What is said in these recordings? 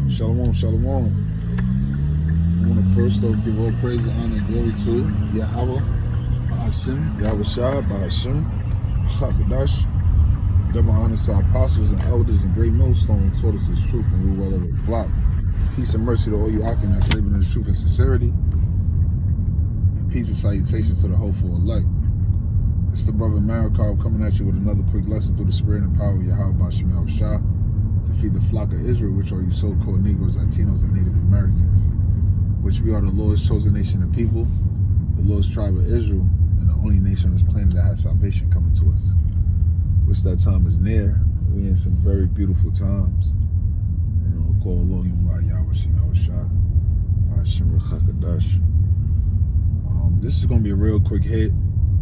Shalom, shalom. I want to first off give all praise and honor and glory to Yahweh, Bahashim, Yahweh Shah, Bahashim, Chakadash. Double honor to our apostles and elders and great millstone who taught us this truth and rule well over the flock. Peace and mercy to all you Akim that's living in this truth and sincerity. And peace and salutations to the hopeful elect. It's the brother Marikov coming at you with another quick lesson through the spirit and power of Yahweh, Bahashim, Yahweh Shah, to feed the flock of Israel, which are you so-called Negroes, Latinos, and Native Americans, which we are the Lord's chosen nation of people, the Lord's tribe of Israel, and the only nation on this planet that has salvation coming to us. Which that time is near. We in some very beautiful times. You know, call Elohim La Yahweh Shem Yahweh Shah, Hashem Chakadash. This is going to be a real quick hit.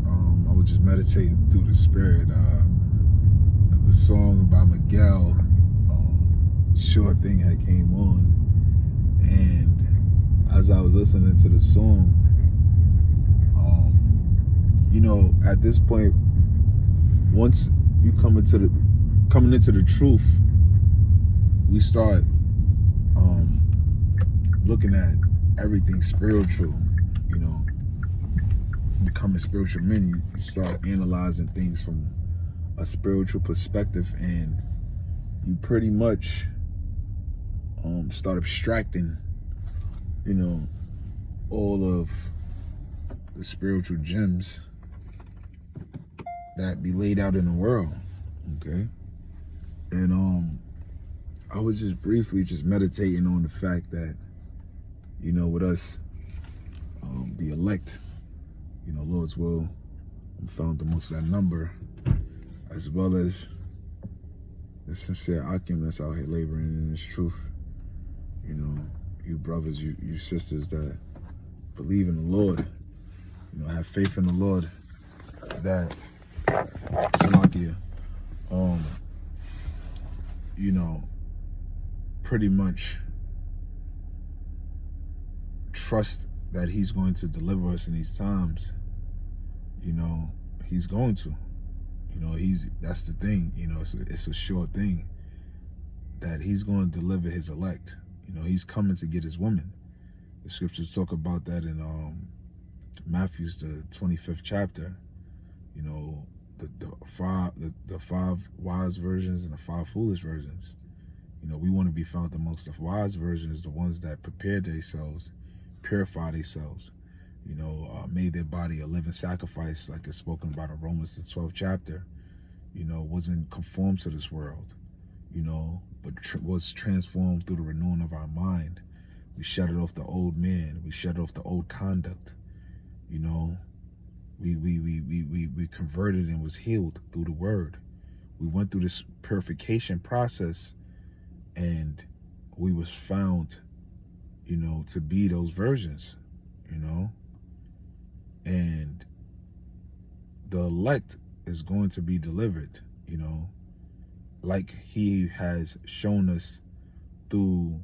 I was just meditating through the spirit. The song by Miguel, Short Thing, had came on, and as I was listening to the song, you know, at this point, once you coming into the truth, we start looking at everything spiritual. You know, becoming spiritual men, you start analyzing things from a spiritual perspective, and you pretty much start abstracting, you know, all of the spiritual gems that be laid out in the world, okay? And I was just briefly meditating on the fact that, you know, with us, the elect, you know, Lord's will, I'm found amongst that number, as well as the sincere Akim that's out here laboring in this truth. You know, you brothers, you sisters that believe in the Lord, you know, have faith in the Lord, that Salakia, you know, pretty much trust that he's going to deliver us in these times. You know, he's going to. You know, that's the thing. You know, it's a sure thing that he's going to deliver his elect. You know, he's coming to get his woman. The scriptures talk about that in Matthew's, the 25th chapter. You know, the five wise virgins and the five foolish virgins. You know, we want to be found amongst the wise virgins, the ones that prepare themselves, purify themselves. You know, made their body a living sacrifice, like it's spoken about in Romans, the 12th chapter. You know, wasn't conformed to this world, you know, but was transformed through the renewing of our mind. We shuttered off the old man. We shuttered off the old conduct. You know, we converted and was healed through the word. We went through this purification process, and we was found, you know, to be those virgins, you know. And the elect is going to be delivered, you know, like he has shown us through,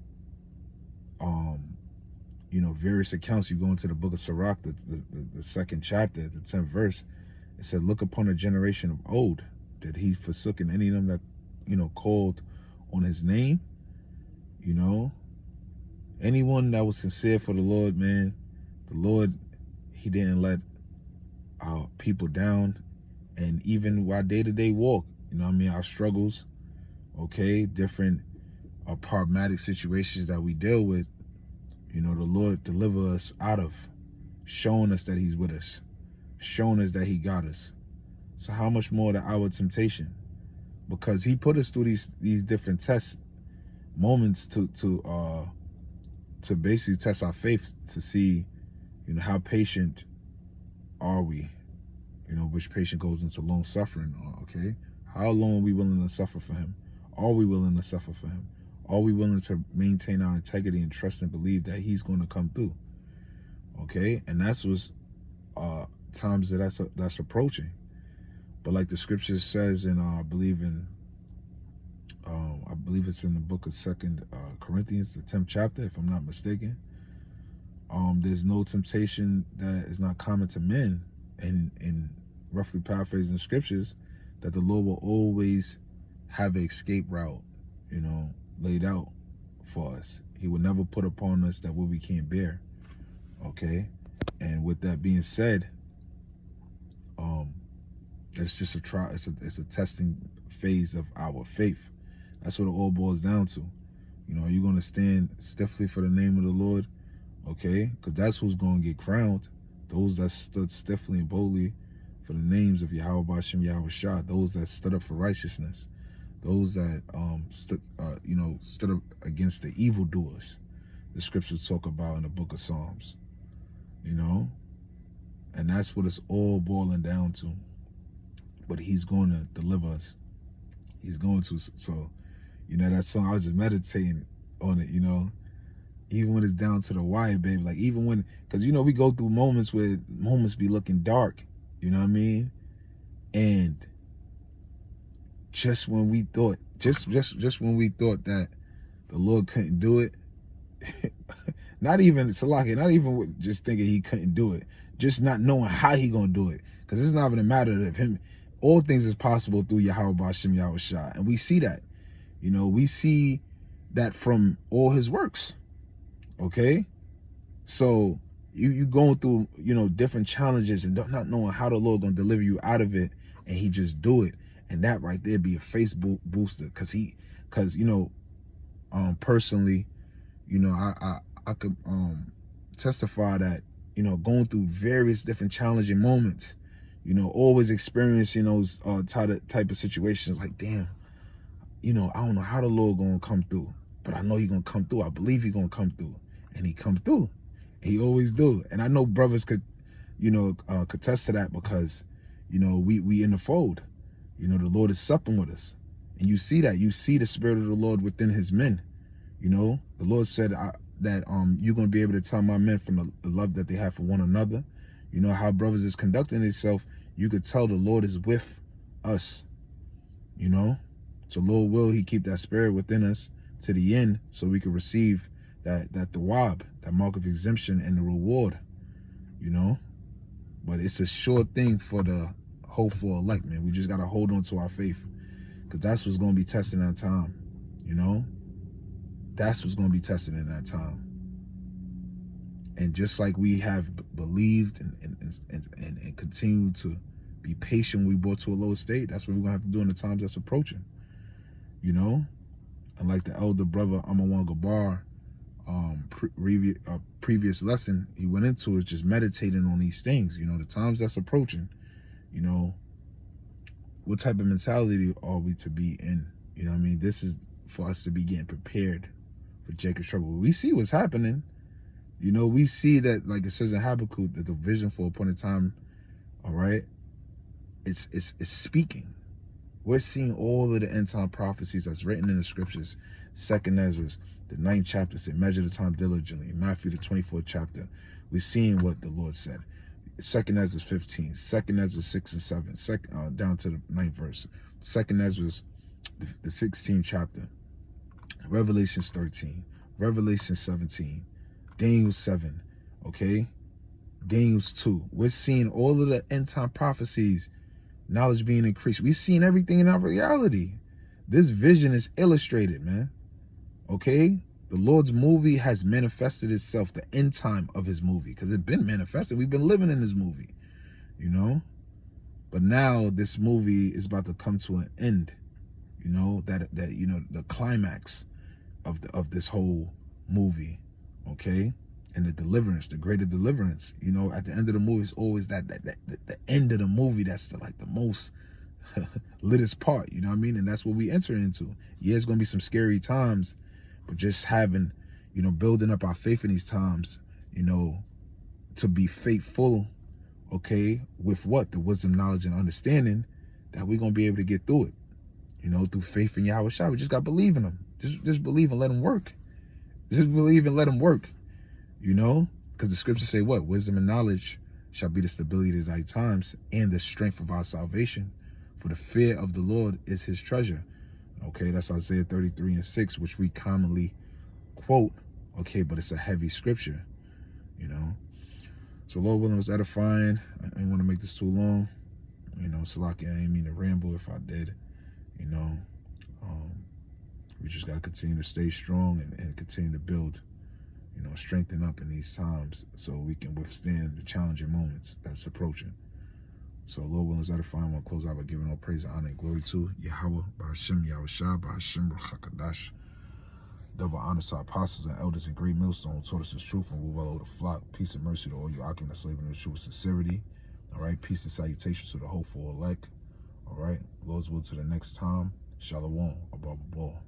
you know, various accounts. You go into the book of Sirach, the second chapter, the 10th verse. It said, look upon a generation of old, that he forsook any of them that, you know, called on his name. You know, anyone that was sincere for the Lord, man, the Lord, he didn't let our people down. And even our day-to-day walk, you know what I mean, our struggles, okay, different problematic situations that we deal with, you know, the Lord deliver us out of, showing us that he's with us, showing us that he got us. So how much more the hour of temptation? Because he put us through these different test moments to basically test our faith, to see, you know, how patient are we, you know, which patient goes into long suffering, okay? How long are we willing to suffer for him? Are we willing to suffer for him? Are we willing to maintain our integrity and trust and believe that he's going to come through? Okay, and that's what's times that's approaching. But like the scripture says in I believe it's in the book of 2 Corinthians, the 10th chapter, if I'm not mistaken. There's no temptation that is not common to men, and in roughly paraphrasing the scriptures, that the Lord will always have an escape route, you know, laid out for us. He would never put upon us that what we can't bear. Okay? And with that being said, it's just a trial. It's a testing phase of our faith. That's what it all boils down to. You know, are you going to stand stiffly for the name of the Lord? Okay? Because that's who's going to get crowned. Those that stood stiffly and boldly for the names of Yahweh Bashem Yahweh Shah. Those that stood up for righteousness. Those that stood up against the evildoers. The scriptures talk about in the book of Psalms. You know? And that's what it's all boiling down to. But he's going to deliver us. He's going to. So, you know, that song, I was just meditating on it, you know. Even when it's down to the wire, baby. Like, even when, because, you know, we go through moments where moments be looking dark. You know what I mean? And just when we thought, just when we thought that the Lord couldn't do it, not even, Salaki, not even with just thinking he couldn't do it, just not knowing how he gonna do it. Because it's not even a matter of him. All things is possible through Yahweh Bashem Yahweh Shah. And we see that. You know, we see that from all his works. Okay? So you going through, you know, different challenges and not knowing how the Lord gonna deliver you out of it, and he just do it. And that right there be a Facebook booster. Cause you know, personally, you know, I could testify that, you know, going through various different challenging moments, you know, always experiencing those type of situations like, damn, you know, I don't know how the Lord gonna come through, but I know he gonna come through. I believe he gonna come through. And he come through. He always do. And I know brothers could, you know, contest to that because, you know, we in the fold. You know, the Lord is supping with us. And you see that. You see the spirit of the Lord within his men. You know, the Lord said that you're going to be able to tell my men from the love that they have for one another. You know, how brothers is conducting themselves. You could tell the Lord is with us. You know, so Lord will he keep that spirit within us to the end so we can receive that thawab, that mark of exemption and the reward, you know. But it's a sure thing for the hopeful elect, man. We just got to hold on to our faith, because that's what's going to be tested in that time, you know. That's what's going to be tested in that time. And just like we have believed and continue to be patient when we brought to a lower state, that's what we're going to have to do in the times that's approaching, you know. And like the elder brother Amawan Gabar, previous lesson he went into, is just meditating on these things, you know, the times that's approaching, you know, what type of mentality are we to be in? You know what I mean? This is for us to be getting prepared for Jacob's trouble. We see what's happening. You know, we see that, like it says in Habakkuk, that the vision for a point in time, all right, it's speaking. We're seeing all of the end time prophecies that's written in the scriptures. 2nd Ezra, the 9th chapter said, measure the time diligently. Matthew, the 24th chapter, we're seeing what the Lord said. 2nd Ezra 15, 2nd Ezra 6 and 7, down to the 9th verse. 2nd Ezra, the 16th chapter. Revelations 13, Revelation 17, Daniel 7, okay? Daniel 2. We're seeing all of the end time prophecies, knowledge being increased. We're seeing everything in our reality. This vision is illustrated, man. Okay? The Lord's movie has manifested itself, the end time of his movie, because it's been manifested. We've been living in this movie, you know? But now this movie is about to come to an end, you know, that you know, the climax of this whole movie, okay? And the deliverance, the greater deliverance, you know, at the end of the movie is always the end of the movie that's the most littest part, you know what I mean? And that's what we enter into. Yeah, it's gonna be some scary times, but just having, you know, building up our faith in these times, you know, to be faithful, okay, with what? The wisdom, knowledge, and understanding, that we're gonna be able to get through it, you know, through faith in Yahweh Shah. We just gotta believe in him. Just believe and let him work. Just believe and let him work, you know, because the scriptures say what? Wisdom and knowledge shall be the stability of thy times and the strength of our salvation. For the fear of the Lord is his treasure. Okay, that's Isaiah 33 and 6, which we commonly quote. Okay, but it's a heavy scripture, you know. So Lord willing, was edifying. I didn't want to make this too long. You know, Salaki, I didn't mean to ramble if I did, you know. We just got to continue to stay strong and continue to build, you know, strengthen up in these times so we can withstand the challenging moments that's approaching. So, Lord willing, let us find one close out by giving all praise, honor, and glory to Yahweh, Ba'ashem, Yahushua, Ba'ashem, Ruach Double honor to our apostles and elders and great millstone who taught us the truth and will well over the flock. Peace and mercy to all you occupants slaving in the truth with sincerity. All right. Peace and salutations to the hopeful elect. All right. Lord's will to the next time. Shalom. Above all.